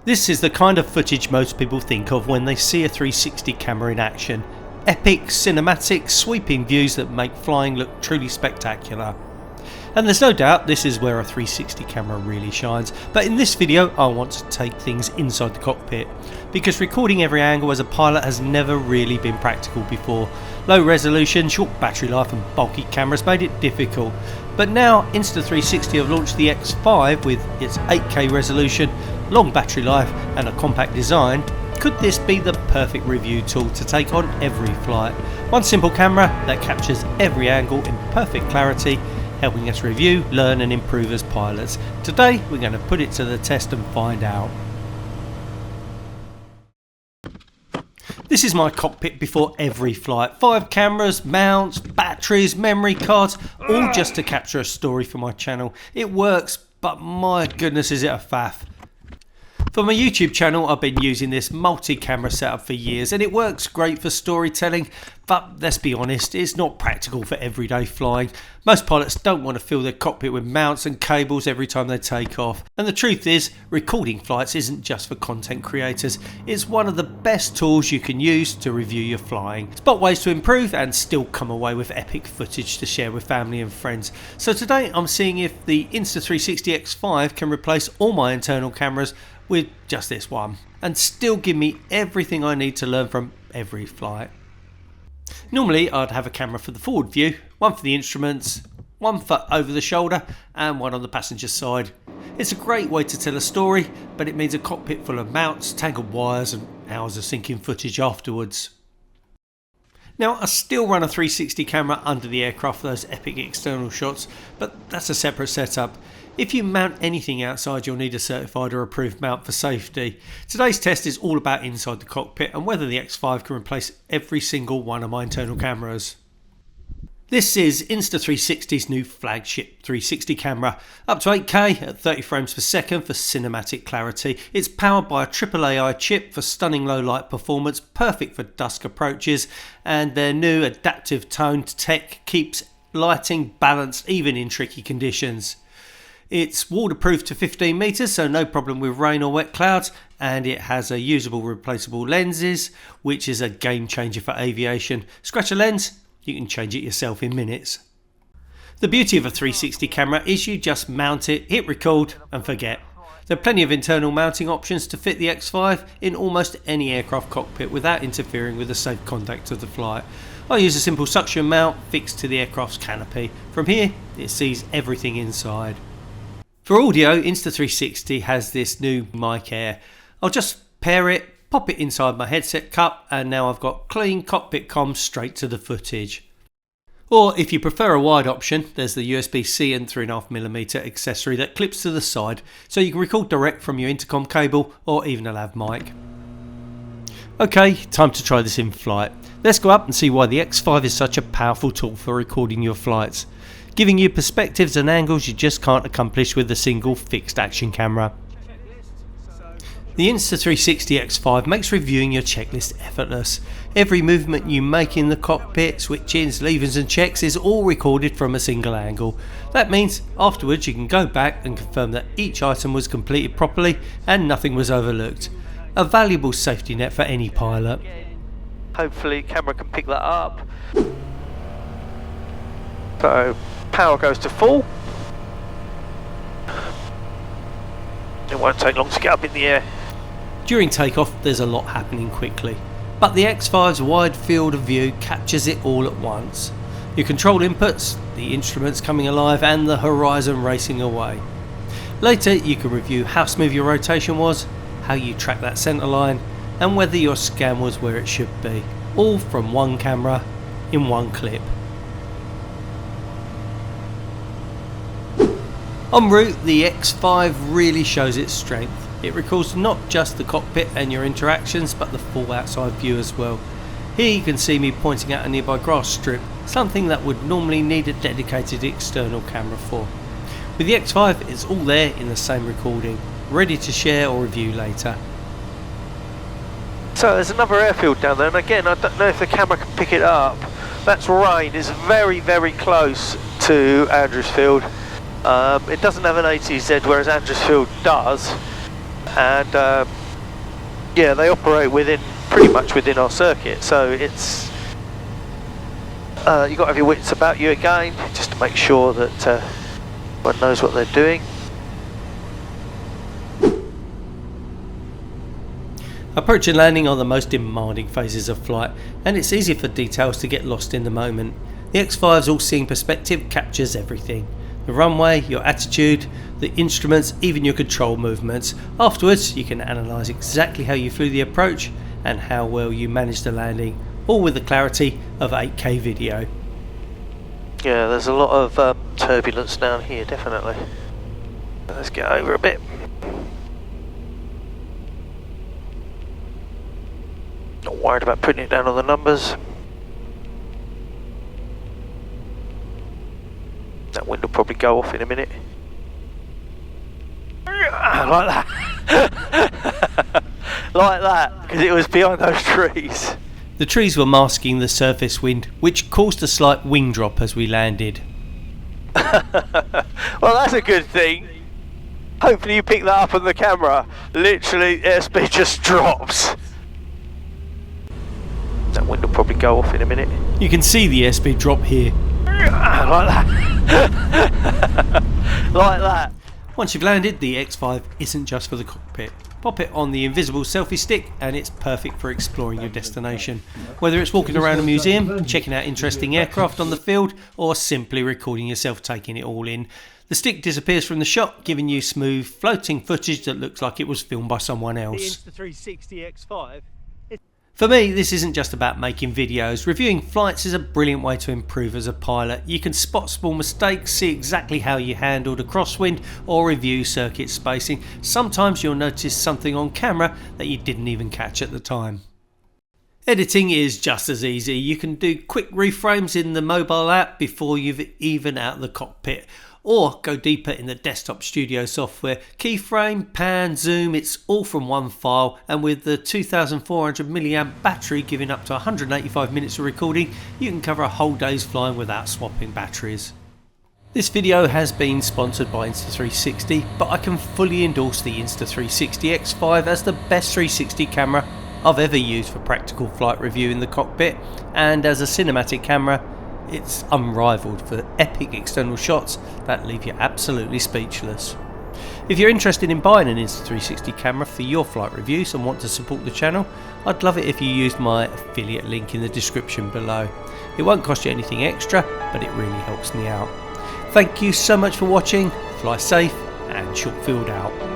This is the kind of footage most people think of when they see a 360 camera in action. Epic, cinematic, sweeping views that make flying look truly spectacular. And there's no doubt this is where a 360 camera really shines, but in this video I want to take things inside the cockpit, because recording every angle as a pilot has never really been practical before. Low resolution, short battery life and bulky cameras made it difficult, but now Insta360 have launched the X5 with its 8K resolution, long battery life and a compact design. Could this be the perfect review tool to take on every flight? One simple camera that captures every angle in perfect clarity, helping us review, learn and improve as pilots. Today we're going to put it to the test and find out. This is my cockpit before every flight. 5 cameras, mounts, batteries, memory cards, all just to capture a story for my channel. It works, but my goodness is it a faff. For my YouTube channel I've been using this multi-camera setup for years and it works great for storytelling, but let's be honest, it's not practical for everyday flying. Most pilots don't want to fill their cockpit with mounts and cables every time they take off. And the truth is, recording flights isn't just for content creators, it's one of the best tools you can use to review your flying, spot ways to improve and still come away with epic footage to share with family and friends. So today I'm seeing if the Insta360 X5 can replace all my internal cameras with just this one and still give me everything I need to learn from every flight. Normally I'd have a camera for the forward view, one for the instruments, one for over the shoulder and one on the passenger side. It's a great way to tell a story, but it means a cockpit full of mounts, tangled wires and hours of syncing footage afterwards. Now I still run a 360 camera under the aircraft for those epic external shots, but that's a separate setup. If you mount anything outside you'll need a certified or approved mount for safety. Today's test is all about inside the cockpit and whether the X5 can replace every single one of my internal cameras. This is Insta360's new flagship 360 camera, up to 8K at 30 frames per second for cinematic clarity. It's powered by a AAA chip for stunning low light performance, perfect for dusk approaches, and their new adaptive toned tech keeps lighting balanced even in tricky conditions. It's waterproof to 15 metres, so no problem with rain or wet clouds, and it has a usable replaceable lenses, which is a game changer for aviation. Scratch a lens, you can change it yourself in minutes. The beauty of a 360 camera is you just mount it, hit record and forget. There are plenty of internal mounting options to fit the X5 in almost any aircraft cockpit without interfering with the safe conduct of the flight. I use a simple suction mount fixed to the aircraft's canopy. From here it sees everything inside. For audio, Insta360 has this new mic Air. I'll just pair it, pop it inside my headset cup, and now I've got clean cockpit comms straight to the footage. Or if you prefer a wide option, there's the USB-C and 3.5mm accessory that clips to the side, so you can record direct from your intercom cable or even a lav mic. Okay, time to try this in flight. Let's go up and see why the X5 is such a powerful tool for recording your flights, giving you perspectives and angles you just can't accomplish with a single fixed action camera. The Insta360 X5 makes reviewing your checklist effortless. Every movement you make in the cockpit, switch-ins, leavers and checks is all recorded from a single angle. That means afterwards you can go back and confirm that each item was completed properly and nothing was overlooked. A valuable safety net for any pilot. Hopefully camera can pick that up. So power goes to full. It won't take long to get up in the air. During takeoff there's a lot happening quickly, but the X5's wide field of view captures it all at once. Your control inputs, the instruments coming alive and the horizon racing away. Later you can review how smooth your rotation was, how you track that centre line and whether your scan was where it should be, all from one camera in one clip. En route, the X5 really shows its strength. It records not just the cockpit and your interactions, but the full outside view as well. Here you can see me pointing at a nearby grass strip, something that would normally need a dedicated external camera for. With the X5, it's all there in the same recording, ready to share or review later. So there's another airfield down there, and again I don't know if the camera can pick it up. That's rain, it's very close to Andrewsfield. It doesn't have an ATZ, whereas Andrewsfield does. and yeah, they operate pretty much within our circuit, so it's you've got to have your wits about you again, just to make sure that one knows what they're doing. Approach and landing are the most demanding phases of flight, and it's easy for details to get lost in the moment. The X5's all-seeing perspective captures everything. The runway, your attitude, the instruments, even your control movements. Afterwards, you can analyse exactly how you flew the approach and how well you managed the landing, all with the clarity of 8K video. Yeah, there's a lot of turbulence down here, definitely. Let's get over a bit. Not worried about putting it down on the numbers. That wind will probably go off in a minute. Like that. Like that, because it was behind those trees. The trees were masking the surface wind, which caused a slight wing drop as we landed. Well, that's a good thing. Hopefully you pick that up on the camera. Literally, airspeed just drops. That wind will probably go off in a minute. You can see the airspeed drop here. Like that. Like that. Once you've landed, the X5 isn't just for the cockpit. Pop it on the invisible selfie stick and it's perfect for exploring your destination. Whether it's walking around a museum, checking out interesting aircraft on the field, or simply recording yourself taking it all in, the stick disappears from the shot, giving you smooth floating footage that looks like it was filmed by someone else. The Insta360 X5. For me, this isn't just about making videos. Reviewing flights is a brilliant way to improve as a pilot. You can spot small mistakes, see exactly how you handled a crosswind, or review circuit spacing. Sometimes you'll notice something on camera that you didn't even catch at the time. Editing is just as easy. You can do quick reframes in the mobile app before you've even out of the cockpit, or go deeper in the desktop studio software. Keyframe, pan, zoom, it's all from one file, and with the 2400 mAh battery giving up to 185 minutes of recording, you can cover a whole day's flying without swapping batteries. This video has been sponsored by Insta360, but I can fully endorse the Insta360 X5 as the best 360 camera I've ever used for practical flight review in the cockpit, and as a cinematic camera, it's unrivaled for epic external shots that leave you absolutely speechless. If you're interested in buying an Insta360 camera for your flight reviews and want to support the channel, I'd love it if you used my affiliate link in the description below. It won't cost you anything extra, but it really helps me out. Thank you so much for watching, fly safe, and Shortfield out.